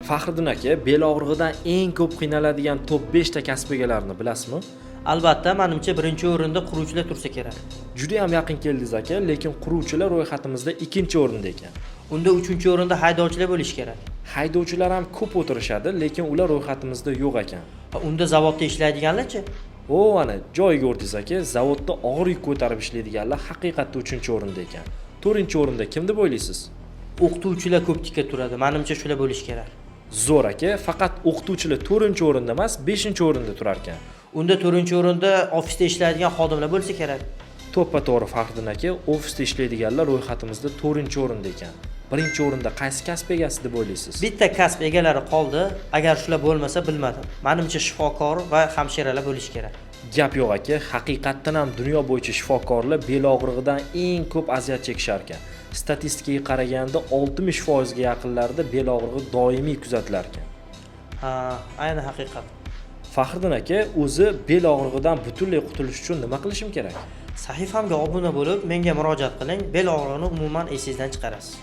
Faxriddin aka, bel og'rig'idan eng ko'p qiynaladigan top 5 ta kasb egalarini bilasizmi? Albatta, menimcha birinchi o'rinda quruvchilar tursa kerak. Juda ham yaqin keldingiz aka, lekin quruvchilar ro'yxatimizda ikkinchi o'rinda ekan. Unda uchinchi o'rinda haydovchilar bo'lishi kerak. Haydovchilar ham ko'p o'tirishadi, lekin ular ro'yxatimizda yo'q ekan. Unda zavodda ishlaydiganlarchi? Ana joyiga o'rdingiz aka, zavodda og'ir yuk ko'tarib ishlaydiganlar haqiqatda 3-o'rinda ekan. 4-o'rinda kim deb o'ylaysiz? O'qituvchilar ko'pchilikka turadi. Menimcha shular bo'lishi kerak. Zo'r aka, faqat o'qituvchilar 4-o'rinda emas, 5-o'rinda turar ekan. Unda 4-o'rinda ofisda ishlaydigan xodimlar bo'lsa kerak. To'ppa-to'g'ri Faxriddin aka, ofisda ishlaydiganlar ro'yxatimizda 4-o'rinda ekan. 1-o'rinda qaysi kasb egasi deb o'ylaysiz? Bitta kasb egalari qoldi. Agar shular bo'lmasa bilmadim. Menimcha shifokor va hamshiralar bo'lishi kerak. Gap yo'q aka, haqiqatdan ham dunyo bo'yicha shifokorlar bel og'rig'idan eng ko'p aziyat chekishar ekan. Statistikaga qaraganda 60% ga yaqinlarida bel og'rig'i doimiy kuzatilar ekan. Ha, ayni haqiqat. Faxriddin aka, o'zi bel og'rig'idan butunlay qutulish uchun nima qilishim kerak? Sahifamga obuna bo'lib, menga murojaat qiling. Bel og'rig'ini umuman esingizdan chiqarasiz.